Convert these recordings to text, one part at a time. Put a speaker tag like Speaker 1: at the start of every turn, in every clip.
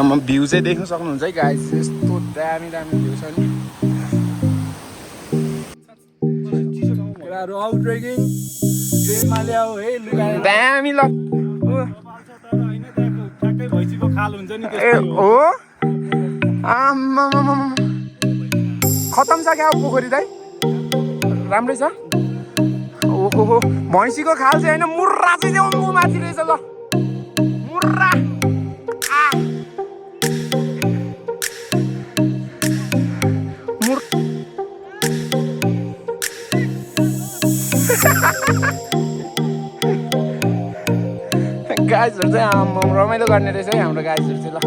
Speaker 1: View चाहिँ देख्न सक्नुहुन्छ है गाइस, यस्तो दामी दामी भ्यू छ नि। दामी ल हो खतम छ क्या पोखरी दाइ, राम्रै छ। ओहो भैँसीको खाल चाहिँ होइन, मुर्रा चाहिँ माथि रहेछ ल, मुर्रा गाइजहरू चाहिँ रमाइलो गर्ने रहेछ है हाम्रो गाइजहरू चाहिँ ल।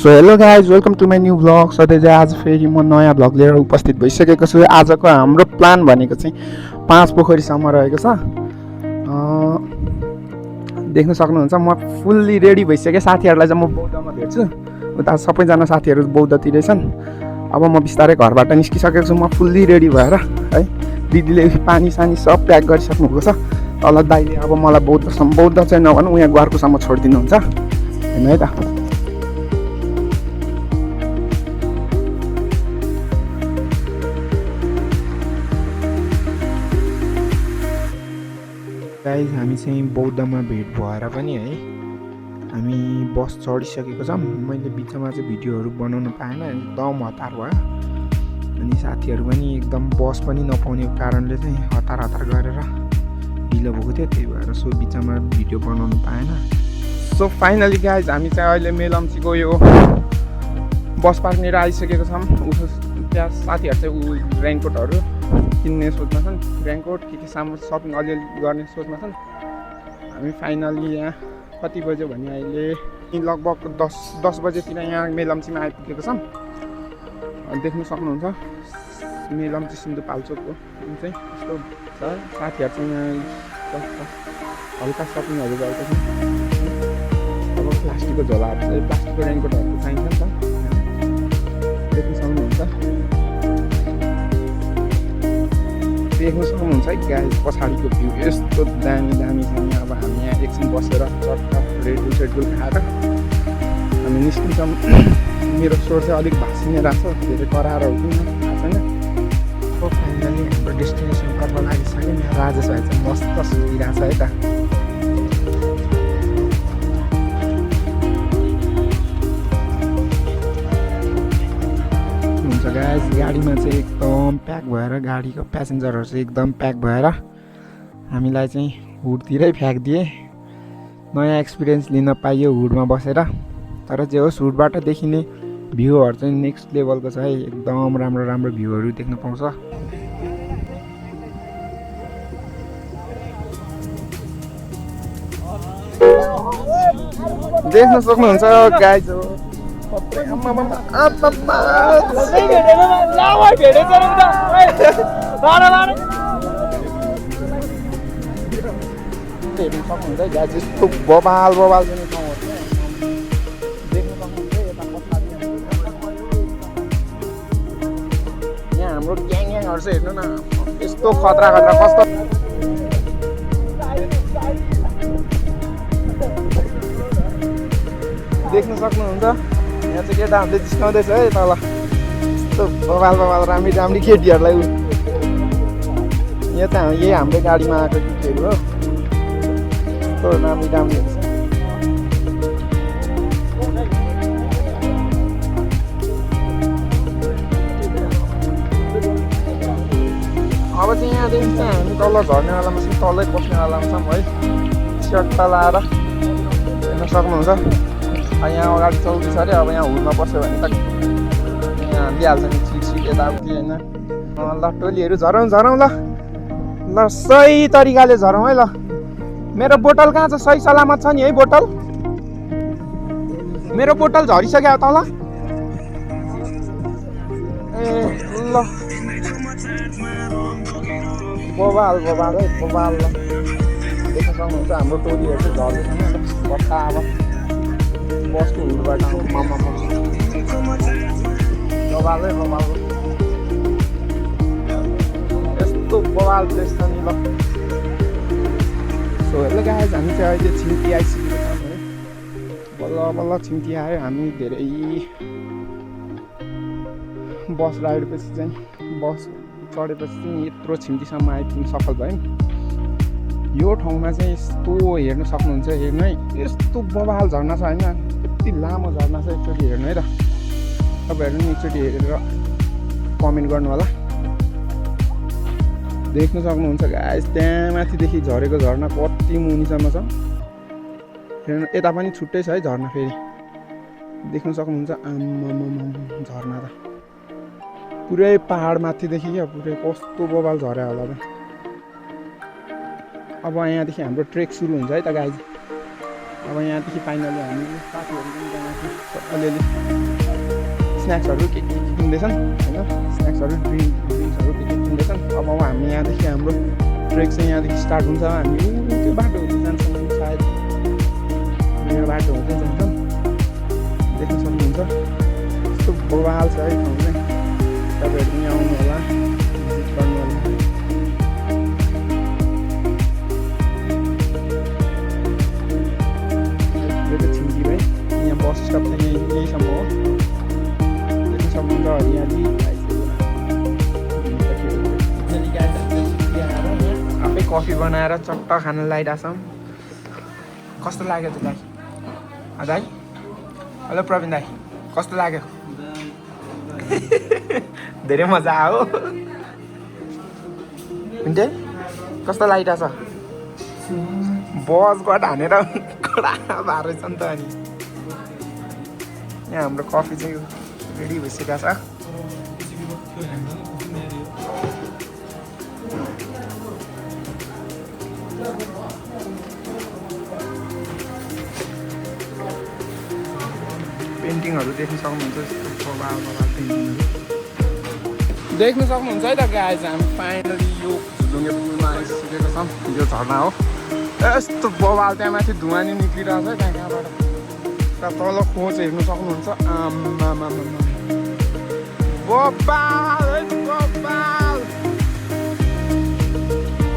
Speaker 1: So hello guys, welcome to my new vlog. सधैँ चाहिँ आज फेरि म नयाँ भ्लग लिएर उपस्थित भइसकेको छु। आजको हाम्रो प्लान भनेको चाहिँ 5 पोखरीसम्म रहेको छ। देख्न सक्नुहुन्छ म फुल्ली रेडी भइसकेँ। साथीहरूलाई चाहिँ म बौद्धमा भेट्छु, उता सबैजना साथीहरू बौद्धतिरै छन्। अब म बिस्तारै घरबाट निस्किसकेको छु, म फुल्ली रेडी भएर है। दिदीले पानी सानी सब प्याक गरिसक्नु भएको छ। तल दाइले अब मलाई बौद्ध चाहिँ नभनौँ, यहाँ घरकोसम्म छोडिदिनुहुन्छ होइन है त। गाइज हामी चाहिँ बौद्धमा भेट भएर पनि है हामी बस चढिसकेको छौँ। मैले बिचमा चाहिँ भिडियोहरू बनाउन पाएन, एकदम हतार भयो। अनि साथीहरू पनि एकदम बस पनि नपाउने कारणले चाहिँ हतार गरेर ढिलो भएको थियो, त्यही भएर सो बिचमा भिडियो बनाउनु पाएन। सो फाइनली गाइज हामी चाहिँ अहिले मेलम्चीको यो बस पार्कनिर आइसकेको छौँ। त्यहाँ साथीहरू चाहिँ रेनकोटहरू किन्ने सोचमा छन्, रेनकोट के सामान सपिङ अलिअलि गर्ने सोचमा छन्। हामी फाइनली यहाँ कति बज्यो भने अहिले लगभग 10 बजेतिर यहाँ मेलम्चीमा आइपुगेको छौँ। देख्न सक्नुहुन्छ मेलम्ची सिन्धुपाल्चोकको जुन चाहिँ यस्तो छ। साथीहरू चाहिँ यहाँ हल्का सपिङहरू गरेको छ। अब प्लास्टिकको झोलाहरू चाहिँ प्लास्टिकको रेनकोटहरू चाहिन्छ नि त, देख्न सक्नुहुन्छ। देख्न सक्नुहुन्छ है गाइस पछाडिको भ्यू यस्तो दामी दामी छ नि। अब हामी यहाँ एकछिन बसेर चट्ट रेडबुल सेडबुल खाएर हामी निस्किन्छौँ। मेरो स्वर चाहिँ अलिक भाँसिने रहेछ, धेरै कराएर हो कि थाहा छैन। सो फाइनली हाम्रो डेस्टिनेसन कर्म लागिसक्यो। यहाँ राजेश भाइ चाहिँ मस्त सुतिरहेको छ है त। गाइस गाडीमा चाहिँ एकदम प्याक भएर, गाडीको प्यासेन्जरहरू चाहिँ एकदम प्याक भएर हामीलाई चाहिँ हुडतिरै फ्याँकिदिए। नयाँ एक्सपिरियन्स लिन पाइयो हुडमा बसेर। तर जे होस् हुडबाट देखिने भ्यूहरू चाहिँ नेक्स्ट लेभलको छ है, एकदम राम्रो राम्रो भ्यूहरू देख्न पाउँछ। देख्न सक्नुहुन्छ गाइस हेर्नु सक्नुहुन्छ गाइस, यस्तो बबाल पनि ठाउँहरू देख्न सक्नुहुन्छ। यता पछाडि यहाँ हाम्रो ग्याङहरू चाहिँ हेर्नु न, यस्तो खतरा कस्तो देख्न सक्नुहुन्छ। यहाँ चाहिँ केटाहरूले जिस्काउँदैछ है तल, यस्तो बबाल राम्री केटीहरूलाई। यहाँ त यही हाम्रो गाडीमा आएको केटीहरू हो, यस्तो राम्रीहरू छ। अब चाहिँ यहाँदेखि चाहिँ हामी तल झर्नेवालामा चाहिँ तलै बस्नेवालामा छौँ है। स्याट्टा लाएर हेर्न सक्नुहुन्छ। यहाँ अगाडि चौकी छ अरे। अब यहाँ हुलमा बस्यो भने त यहाँ हालिदिइहाल्छ नि छिट यताउति होइन। ल टोलीहरू झरौँ ल सही तरिकाले झरौँ है। ल मेरो बोतल कहाँ छ? सही सलामत छ नि है बोतल? मेरो बोतल झरिसक्यो तल। ए ल बबाल है बबाल। ल सक्नुहुन्छ हाम्रो टोलीहरू चाहिँ झर्दैछन् बट्टा अब बसको हुडबाट बबालै बबाल यस्तो बबाल प्लेस छ नि ल। सो हेलो गाइज हामी चाहिँ अहिले छिम्की आइसकेको छौँ है। बल्ल बल्ल छिम्की आयो। हामी धेरै बस राइडपछि चाहिँ बस चढेपछि चाहिँ यत्रो छिम्कीसम्म आइपुग्नु सफल भयो नि। यो ठाउँमा चाहिँ यस्तो हेर्न सक्नुहुन्छ, हेर्नु है यस्तो बबाल झर्ना छ होइन, यति लामो झर्ना छ। एकचोटि हेर्नु है त, तपाईँहरू पनि एकचोटि हेरेर कमेन्ट गर्नु होला। देख्न सक्नुहुन्छ गाइस त्यहाँ माथिदेखि झरेको झर्ना कति मुनिसम्म छ। हेर्नु यता पनि छुट्टै छ है झर्ना, फेरि देख्न सक्नुहुन्छ। आम्मामामा झर्ना त पुरै पहाड माथिदेखि क्या, पुरै कस्तो बबाल झर्या होला त। अब यहाँदेखि हाम्रो ट्रेक सुरु हुन्छ है त गाइज। अब यहाँदेखि फाइनली हामीले साथीहरू पनि त्यहाँमाथि अलिअलि स्न्याक्सहरू के किन्दैछन् होइन, स्न्याक्सहरू ड्रिङ्क्सहरू के किन्दैछन्। अब हामी यहाँदेखि हाम्रो ट्रेक चाहिँ यहाँदेखि स्टार्ट हुन्छ। हामी त्यो बाटो हुँदै जान्छौँ, सायद यो बाटो हुँदै जान्छौँ। देख्न सक्नुहुन्छ यस्तो बबाल छ है ठाउँ चाहिँ। तपाईँहरू पनि आउनु होला, भिजिट गर्नु होला। छिम्की भाइ यहाँ बस स्टप चाहिँ यहीँसम्म हो। देख्न सक्नुहुन्छ हरियाली आफै कफी बनाएर चट्ट खान लागिरहेछौँ। कस्तो लाग्यो त दाइ? दाइ हेलो प्रवीण दाइ, कस्तो लाग्यो? धेरै मजा आयो। हुन्छ कस्तो लागिरहेछ? बसबाट हानेर कडा भएछ नि त। अनि यहाँ हाम्रो कफी चाहिँ रेडी भइसकेको छ। पेन्टिङहरू देख्न सक्नुहुन्छ, यस्तो बबाल पेन्टिङहरू देख्न सक्नुहुन्छ है त गाइज। हामी फाइनली यो झुलुङ्गे पुलमा आइसकेको छौँ। यो झर्ना हो, यस्तो बबाल त्यहाँ माथि धुवा नि निक्लिरहेको छ त्यहाँ कहाँबाट। त्यहाँ तल खोज हेर्नु सक्नुहुन्छ। आम्मामा बबाल है बबाल।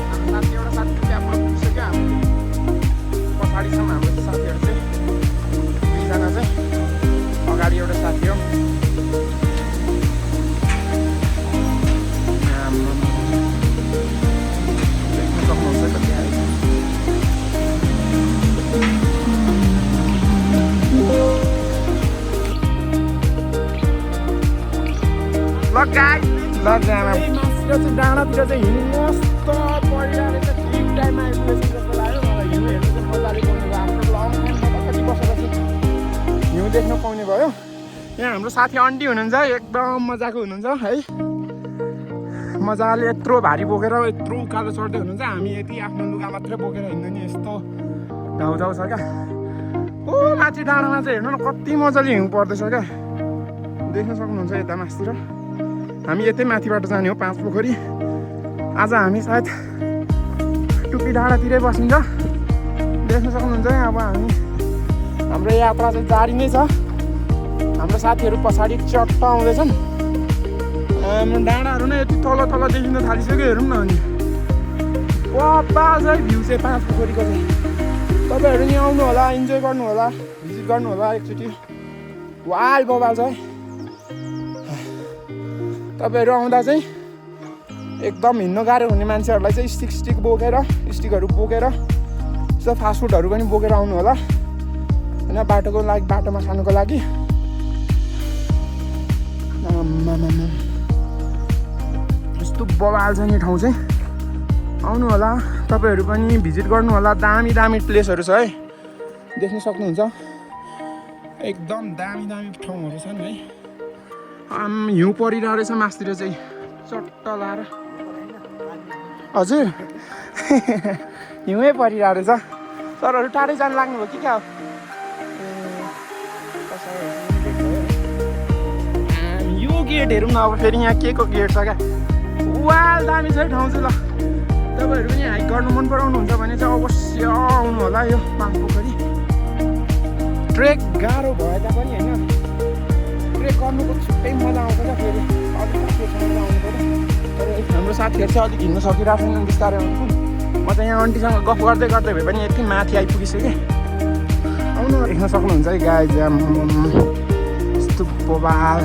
Speaker 1: हाम्रो साथी एउटा साथी त्यहाँ पुगिसक्यो। हामी पछाडिसम्म हाम्रो साथीहरू चाहिँ दुईजना चाहिँ, अगाडि एउटा साथी हो। देख्न सक्नुहुन्छ कति आएछ। डाँडातिर चाहिँ हिँड्नु मस्त परिरहेको रहेछ। ठिक टाइममा आइपुगेछ जस्तो लाग्यो मलाई। हिउँ हेर्नु चाहिँ मजाले पाउनु भयो। आफ्नो लङ टाइममा कति बसेपछि हिउँ देख्न पाउने भयो। यहाँ हाम्रो साथी आन्टी हुनुहुन्छ, एकदम मजाको हुनुहुन्छ है। मजाले यत्रो भारी बोकेर यत्रो उकालो चढ्दै हुनुहुन्छ। हामी यति आफ्नो लुगा मात्रै बोकेर हिँड्नु नि यस्तो घाउझाउ छ क्या। ओ माथि डाँडामा चाहिँ हेर्नु न कति मजाले हिउँ पर्दैछ क्या। देख्न सक्नुहुन्छ यता मासतिर। हामी यतै माथिबाट जाने हो 5 पोखरी। आज हामी सायद टुपी डाँडातिरै बसिन्छ। देख्न सक्नुहुन्छ अब हाम्रो यात्रा चाहिँ जारी नै छ। हाम्रो साथीहरू पछाडि चट्ट आउँदैछन्। हाम्रो डाँडाहरू नै यति तल तल देखिन थालिसक्यो। हेरौँ न अनि बबाल छ है भ्यू चाहिँ 5 पोखरीको चाहिँ। तपाईँहरू नि आउनु होला, इन्जोय गर्नु होला, भिजिट गर्नु होला एकचोटि। वाल बबाल छ है। तपाईँहरू आउँदा चाहिँ एकदम हिँड्न गाह्रो हुने मान्छेहरूलाई चाहिँ स्टिकहरू बोकेर यस्तो फास्टफुडहरू पनि बोकेर आउनु होला होइन, बाटोको लागि, बाटोमा खानुको लागि। यस्तो बबाल छ नि ठाउँ चाहिँ। आउनु होला तपाईँहरू पनि, भिजिट गर्नु होला। दामी दामी प्लेसहरू छ है, देख्न सक्नुहुन्छ। एकदम दामी दामी ठाउँहरू छन् है। हिउँ परिरहेको रहेछ मासतिर चाहिँ चट्ट लाएर। हजुर हिउँै परिरहेको रहेछ। सरहरू टाढै जानु लाग्नुभयो कि क्या हो? यो गेट हेरौँ न अब फेरि। यहाँ के को गेट छ क्या? वाल दामी छ ठाउँ चाहिँ। ल तपाईँहरू पनि हाइक गर्नु मन पराउनुहुन्छ भने चाहिँ अवश्य आउनु होला यो पाङपोखरी ट्रेक गाह्रो भए तापनि होइन ट्रेक गर्नुको छुट्टै मजा आउँछ क्या फेरि अलिक मजा आउनु पऱ्यो तर हाम्रो साथीहरू चाहिँ अलिक हिँड्नु सकिरहेको छैन बिस्तारै आउँछन् म चाहिँ यहाँ आन्टीसँग गफ गर्दै गर्दै भए पनि यति माथि आइपुगिसकेँ आउनु देख्न सक्नुहुन्छ है गाई जाम यस्तो बबाल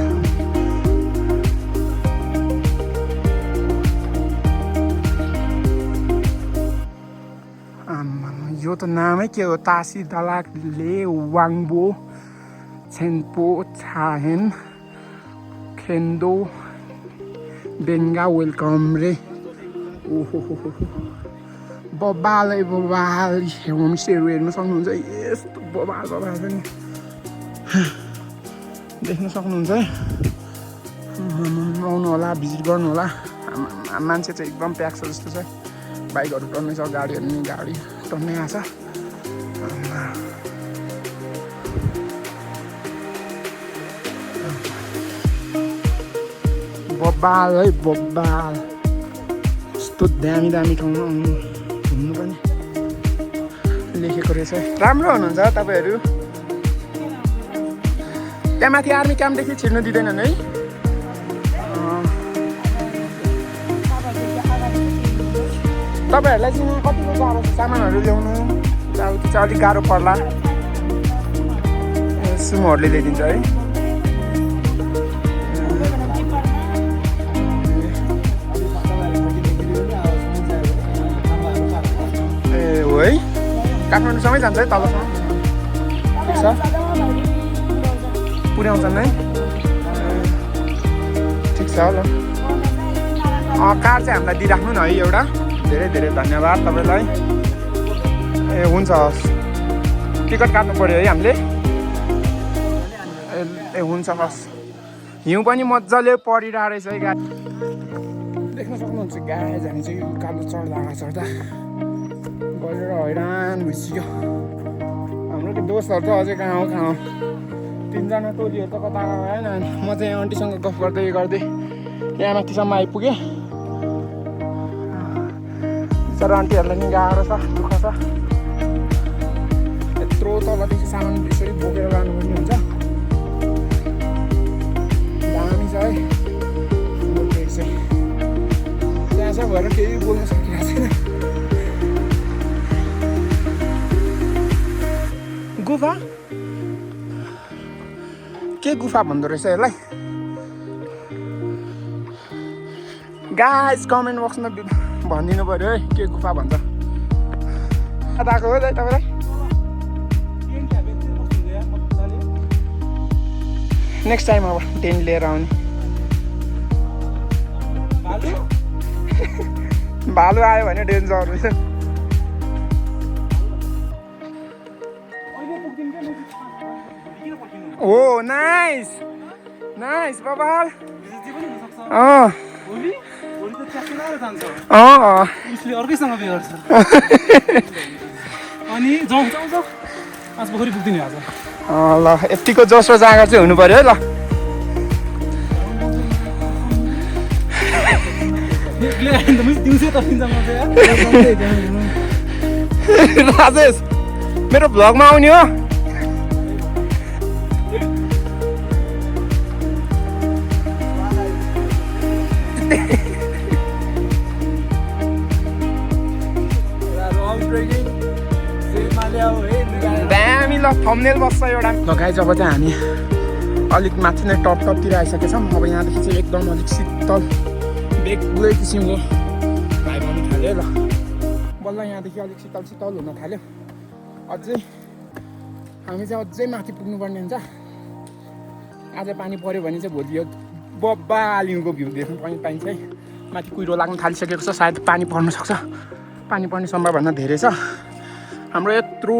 Speaker 1: यो त नामै के हो तासी दलाक ले वाङबो छेन्पो छाहेन खेन्दो बेङ्गा वेलकम रे ओहो बबाल होमस्टेहरू हेर्नु सक्नुहुन्छ यस्तो बबाल पनि देख्न सक्नुहुन्छ है आउनु होला भिजिट गर्नु होला मान्छे चाहिँ एकदम प्याक छ जस्तो छ बाइकहरू टर्नै छ गाडीहरू नि गाडी टर्नै आछ बबाल है बबाल यस्तो दामी ठाउँमा आउनु घुम्नु पनि लेखेको रहेछ राम्रो हुनुहुन्छ तपाईँहरू त्यहाँ माथि आर्मी क्याम्पदेखि छिर्नु दिँदैनन् है तपाईँहरूलाई चाहिँ कतिको गाह्रो छ सामानहरू ल्याउनु चाहिँ अलिक गाह्रो पर्ला सुमोहरूले ल्याइदिन्छ है ए हो है काठमाडौँसँगै जान्छ है तलसम्म ठिक छ पुर्याउँछन् है ठिक छ ल कार चाहिँ हामीलाई दिइराख्नु न है एउटा धेरै धेरै धन्यवाद तपाईँलाई ए हुन्छ हस् टिकट काट्नु पऱ्यो है हामीले ए हुन्छ हस् हिउँ पनि मजाले परिरहेको रहेछ है गाडी देख्न सक्नुहुन्छ गाडी हामी चाहिँ उकालो चढ्दा गएर हैरान भइसक्यो हाम्रो त्यो दोस्तहरू त अझै कहाँ हो तिनजना टोलीहरू त कता भएन म चाहिँ आन्टीसँग गफ गर्दै यहाँ माथिसम्म आइपुगेँ तर आन्टीहरूलाई नि गाह्रो छ दुःख छ यत्रो तलदेखि सामान यसरी बोकेर लानुपर्ने हुन्छ दामी छ है त्यहाँ छ भएर केही बोल्न सकिरहेको छैन गुफा के गुफा भन्दो रहेछ यसलाई गाइस कमेन्ट बक्समा भनिदिनु पऱ्यो है के गुफा भन्छ आएको हो तपाईँलाई नेक्स्ट टाइम अब टेन्ट लिएर आउने भालु आयो भने डेन्जर हुन्छ ओ नाइस बबाल
Speaker 2: अर्कैसँग बिहे गर्छ अनि जाउँ आज पोखरी पुग्दिने आज
Speaker 1: ल यतिको जसो जाँगर चाहिँ हुनु पर्यो है ल राजेश मेरो भ्लगमा आउने हो दामी ल थम्बनेल बस्छ एउटा लगाए जब चाहिँ हामी अलिक माथि नै टपतिर आइसकेछौँ अब यहाँदेखि चाहिँ एकदम अलिक शीतल बेग्लै किसिमको भाइ हुन थाल्यो ल बल्ल यहाँदेखि अलिक शीतल हुन थाल्यो अझै हामी चाहिँ अझै माथि पुग्नुपर्ने हुन्छ आज पानी पऱ्यो भने चाहिँ भोलि यो बब्बालिङको भ्यू देख्नु पाइन्छ है माथि कुहिरो लाग्न थालिसकेको छ सायद पानी पर्न सक्छ पानी पर्ने सम्भावना धेरै छ हाम्रो यत्रो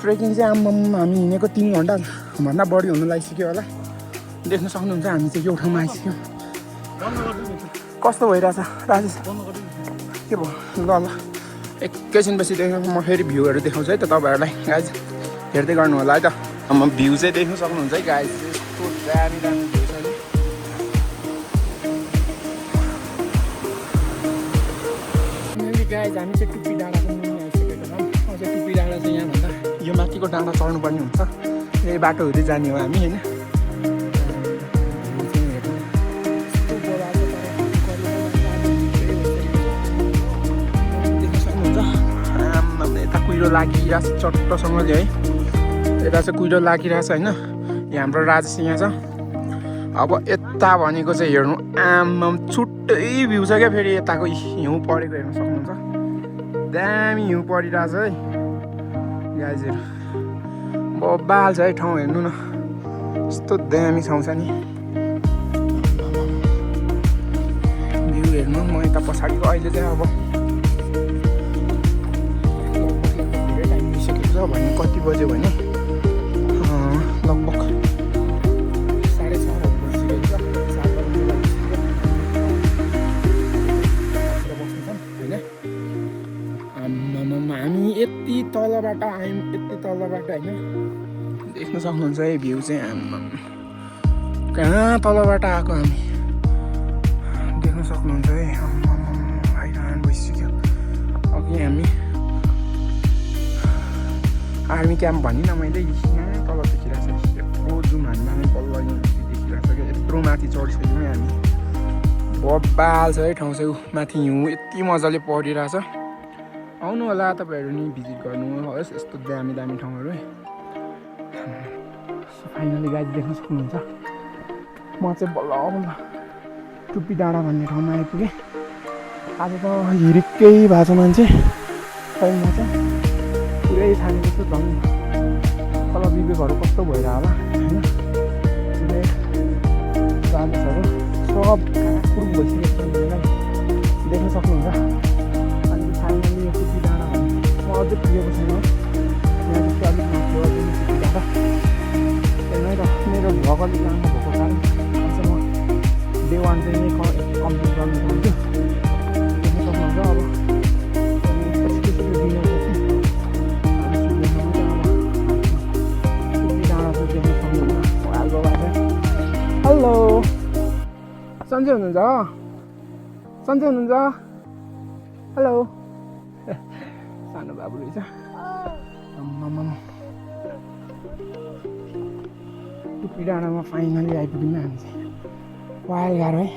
Speaker 1: ट्रेकिङ चाहिँ हामी हिँडेको 3 घन्टाभन्दा बढी हुन लागिसक्यो होला देख्न सक्नुहुन्छ हामी चाहिँ यो ठाउँमा आइसक्यौँ कस्तो भइरहेछ राजेश के भयो ल एकैछिनपछि म फेरि भ्यूहरू देखाउँछु है त तपाईँहरूलाई गाइज हेर्दै गर्नु होला है त म भ्यू चाहिँ देख्न सक्नुहुन्छ है गाइज यस्तो दामी भ्यू छ नि गाइज हामी चाहिँ टुप्पी डाँडा पनि आइसकेको छौँ माथिको डाँडा चढ्नुपर्ने हुन्छ यही बाटो हुँदै जाने हो हामी होइन देख्न सक्नुहुन्छ यता कुहिरो लागिरहेछ चट्टसँगले है यता चाहिँ कुहिरो लागिरहेछ होइन यहाँ हाम्रो राजेश यहाँ छ अब यता भनेको चाहिँ हेर्नु आम्माम छुट्टै भ्यू छ क्या फेरि यताको हिउँ परेको हेर्नु सक्नुहुन्छ दामी हिउँ परिरहेछ है गाइजहरू बब्बाल छ है ठाउँ हेर्नु न यस्तो दामी ठाउँ छ नि भ्यू हेर्नु म यता पछाडिको अहिले चाहिँ अब धेरै टाइम भइसकेको छ भने कति बज्यो भने लगभग 6:30 बजिसकेको छ 7 बजी होइन हामी यति तलबाट आयौँ यति तलबाट होइन देख्न सक्नुहुन्छ है भ्यू चाहिँ कहाँ तलबाट आएको हामी देख्न सक्नुहुन्छ है हैरान भइसक्यो अघि हामी आर्मी क्याम्प भनिनँ मैले यहाँ तल देखिरहेको छ यत्रो जुम हामी बल्ल देखिरहेको छ क्या यत्रो माथि चढिसक्यौँ हामी बब्बाल छ है ठाउँ चाहिँ माथि हिउँ यति मजाले परिरहेछ आउनु होला तपाईँहरू नि भिजिट गर्नु होस् यस्तो दामी दामी ठाउँहरू है फाइनली गाइज देख्न सक्नुहुन्छ म चाहिँ बल्ल बल्ल टुप्पी डाँडा भन्ने ठाउँमा आइपुगेँ आज त हिरिक्कै भएको छ मान्छे खै म चाहिँ पुरै छानेको छु झन् तल विवेकहरू कस्तो भइरह होला होइन विवेक जाँदैछहरू सब काँकुर भइसकेको छ देख्न सक्नुहुन्छ अनि फाइनली यो टुप्पी डाँडा भन्ने म अझै पुगेको छैन यहाँ जस्तो अलिक माथि टुप्पी डाँडा त्यही त मेरो भ्लग अलिक राम्रो भएको कारण चाहिँ म डे 1 चाहिँ यहीँ कम्प्लिट गर्नु चाहन्छु देख्न सक्नुहुन्छ अब हेलो सन्चै हुनुहुन्छ सन्चै हुनुहुन्छ हेलो सानो बाबु रहेछ टुप्पी डाँडामा फाइनली आइपुग्यौँ हामी चाहिँ वाइल गाह्रो है